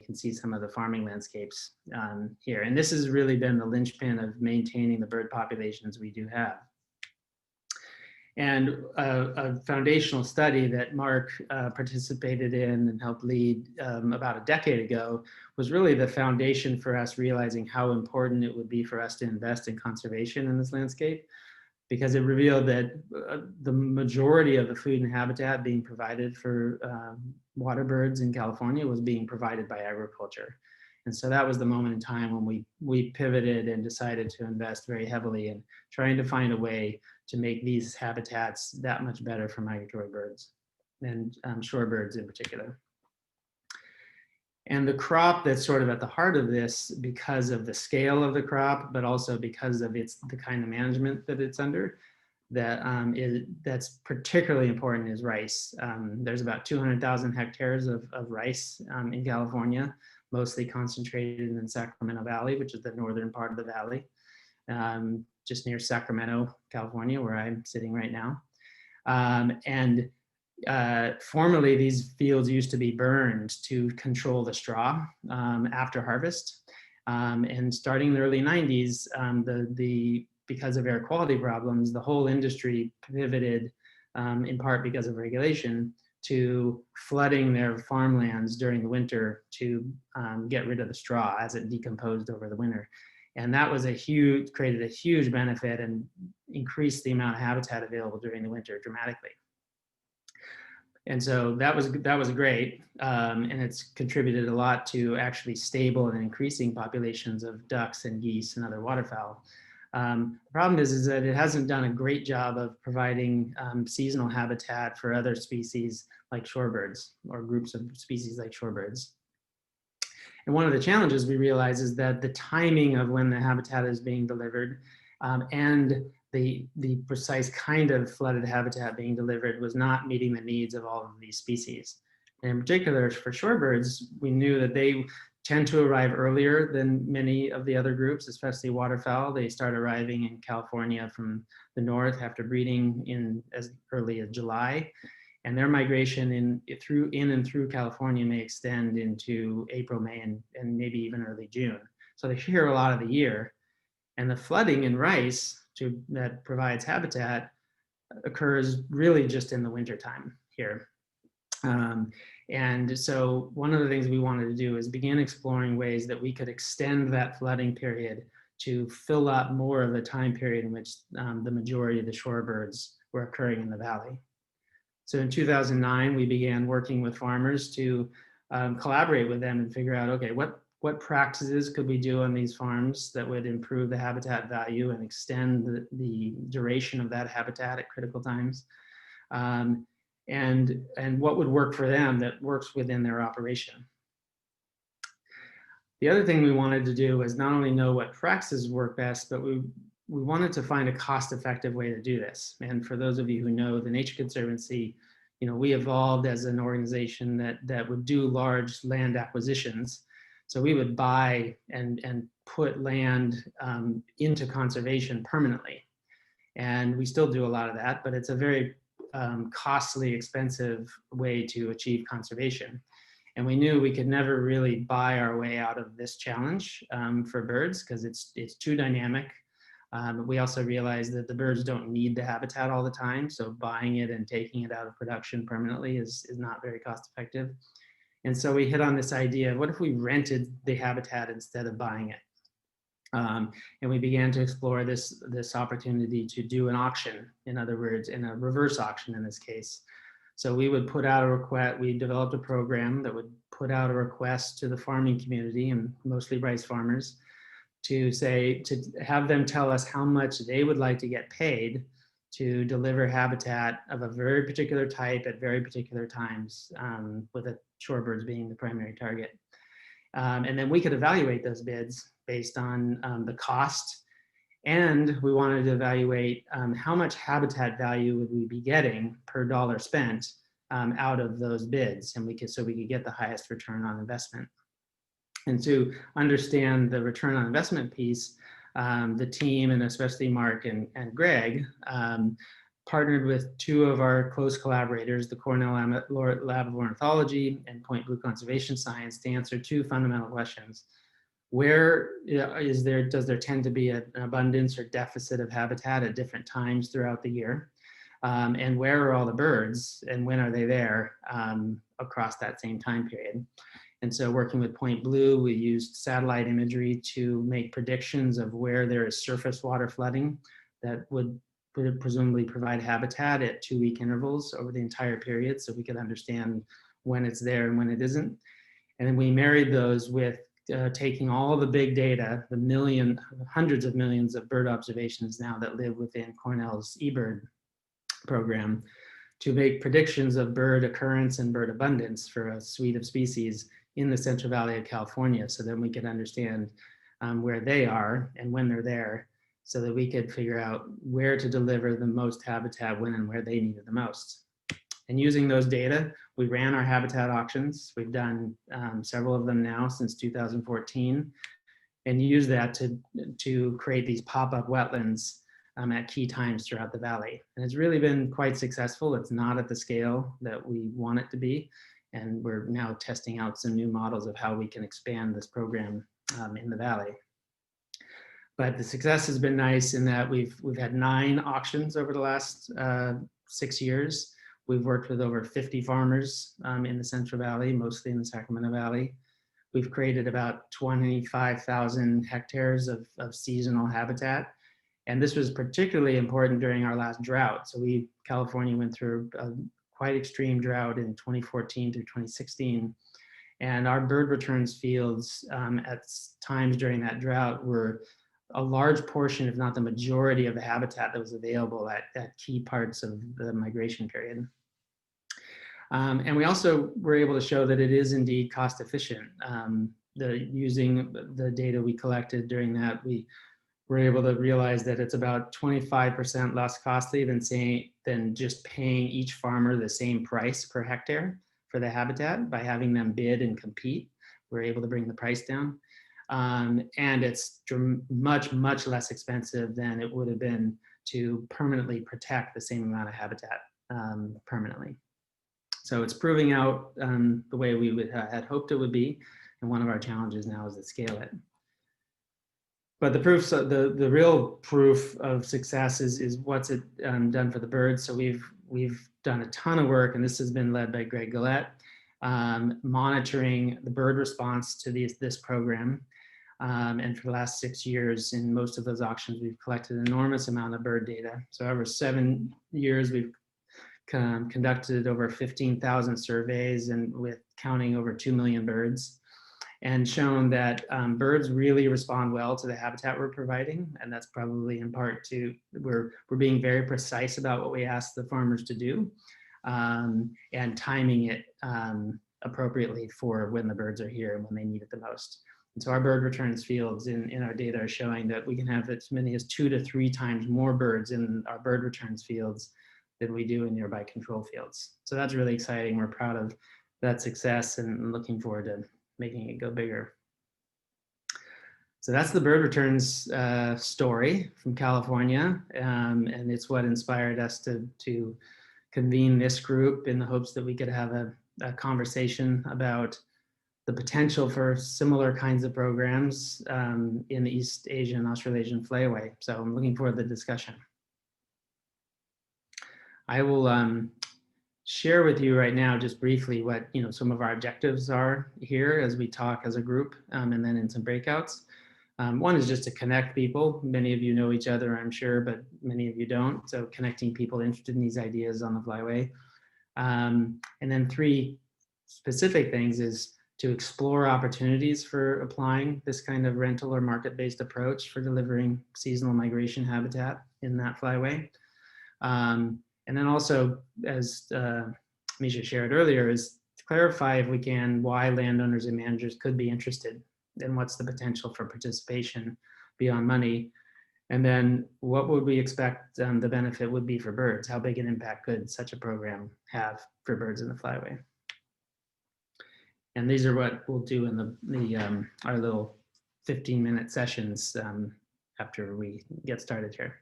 can see some of the farming landscapes here. And this has really been the linchpin of maintaining the bird populations we do have. And a foundational study that Mark participated in and helped lead about a decade ago was really the foundation for us realizing how important it would be for us to invest in conservation in this landscape, because it revealed that the majority of the food and habitat being provided for water birds in California was being provided by agriculture. And so that was the moment in time when we pivoted and decided to invest very heavily in trying to find a way to make these habitats that much better for migratory birds, and shorebirds in particular. And the crop that's sort of at the heart of this, because of the scale of the crop, but also because of the kind of management that it's under, that's particularly important is rice. There's about 200,000 hectares of rice in California, mostly concentrated in the Sacramento Valley, which is the northern part of the valley, just near Sacramento, California, where I'm sitting right now. Formerly, these fields used to be burned to control the straw after harvest. And starting in the early 90s, because of air quality problems, the whole industry pivoted, in part because of regulation, to flooding their farmlands during the winter to get rid of the straw as it decomposed over the winter. And that was created a huge benefit and increased the amount of habitat available during the winter dramatically. And so that was great, and it's contributed a lot to actually stable and increasing populations of ducks and geese and other waterfowl. The problem is that it hasn't done a great job of providing seasonal habitat for other species like shorebirds, or groups of species like shorebirds. And one of the challenges we realize is that the timing of when the habitat is being delivered and the precise kind of flooded habitat being delivered was not meeting the needs of all of these species. And in particular, for shorebirds, we knew that they tend to arrive earlier than many of the other groups, especially waterfowl. They start arriving in California from the north after breeding in as early as July. And their migration in and through California may extend into April, May, and maybe even early June. So they're here a lot of the year. And the flooding in rice that provides habitat occurs really just in the wintertime here. And so one of the things we wanted to do is begin exploring ways that we could extend that flooding period to fill up more of the time period in which the majority of the shorebirds were occurring in the valley. So in 2009, we began working with farmers to collaborate with them and figure out, okay, what practices could we do on these farms that would improve the habitat value and extend the duration of that habitat at critical times? And what would work for them that works within their operation. The other thing we wanted to do was not only know what practices work best, but we wanted to find a cost-effective way to do this. And for those of you who know the Nature Conservancy, we evolved as an organization that would do large land acquisitions. So we would buy and put land into conservation permanently. And we still do a lot of that, but it's a very costly, expensive way to achieve conservation. And we knew we could never really buy our way out of this challenge for birds because it's too dynamic. We also realized that the birds don't need the habitat all the time, so buying it and taking it out of production permanently is not very cost effective. And so we hit on this idea of what if we rented the habitat instead of buying it? And we began to explore this opportunity to do an auction, in other words, in a reverse auction in this case. So we would put out a request, we developed a program that would put out a request to the farming community, and mostly rice farmers, to have them tell us how much they would like to get paid to deliver habitat of a very particular type at very particular times, with the shorebirds being the primary target. And then we could evaluate those bids based on the cost, and we wanted to evaluate how much habitat value would we be getting per dollar spent out of those bids, and so we could get the highest return on investment. And to understand the return on investment piece, the team, and especially Mark and Greg, partnered with two of our close collaborators, the Cornell Lab of Ornithology and Point Blue Conservation Science, to answer two fundamental questions. Where does there tend to be an abundance or deficit of habitat at different times throughout the year? And where are all the birds and when are they there across that same time period? And so working with Point Blue, we used satellite imagery to make predictions of where there is surface water flooding that would presumably provide habitat at 2-week intervals over the entire period, so we could understand when it's there and when it isn't. And then we married those with taking all the big data, the hundreds of millions of bird observations now that live within Cornell's eBird program, to make predictions of bird occurrence and bird abundance for a suite of species in the Central Valley of California. So then we could understand where they are and when they're there, so that we could figure out where to deliver the most habitat when and where they need it the most. And using those data, we ran our habitat auctions. We've done several of them now since 2014, and use that to create these pop-up wetlands at key times throughout the valley. And it's really been quite successful. It's not at the scale that we want it to be. And we're now testing out some new models of how we can expand this program in the valley. But the success has been nice in that we've had 9 auctions over the last 6 years. We've worked with over 50 farmers in the Central Valley, mostly in the Sacramento Valley. We've created about 25,000 hectares of seasonal habitat. And this was particularly important during our last drought. So California went through a quite extreme drought in 2014 through 2016. And our bird returns fields at times during that drought were a large portion, if not the majority, of the habitat that was available at key parts of the migration period. And we also were able to show that it is indeed cost efficient. Using the data we collected during that, we were able to realize that it's about 25% less costly than just paying each farmer the same price per hectare for the habitat. By having them bid and compete, we're able to bring the price down. And it's much, much less expensive than it would have been to permanently protect the same amount of habitat permanently. So it's proving out the way we had hoped it would be. And one of our challenges now is to scale it. But the real proof of success is what's it done for the birds. So we've done a ton of work, and this has been led by Greg Gillette, monitoring the bird response to this program. And for the last 6 years, in most of those auctions, we've collected an enormous amount of bird data. So over 7 years, we've conducted over 15,000 surveys and with counting over 2 million birds, and shown that birds really respond well to the habitat we're providing. And that's probably in part to we're being very precise about what we ask the farmers to do, and timing it appropriately for when the birds are here and when they need it the most. And so our bird returns fields in our data are showing that we can have as many as 2 to 3 times more birds in our bird returns fields than we do in nearby control fields. So that's really exciting. We're proud of that success and looking forward to making it go bigger. So that's the bird returns story from California. And it's what inspired us to convene this group in the hopes that we could have a conversation about the potential for similar kinds of programs in the East Asian-Australasian Flyway. So I'm looking forward to the discussion. I will share with you right now just briefly what some of our objectives are here as we talk as a group, and then in some breakouts. One is just to connect people. Many of you know each other, I'm sure, but many of you don't. So connecting people interested in these ideas on the Flyway. And then 3 specific things is to explore opportunities for applying this kind of rental or market-based approach for delivering seasonal migration habitat in that Flyway. And then also, as Misha shared earlier, is to clarify, if we can, why landowners and managers could be interested and what's the potential for participation beyond money. And then what would we expect the benefit would be for birds? How big an impact could such a program have for birds in the Flyway? And these are what we'll do in our little 15-minute sessions after we get started here.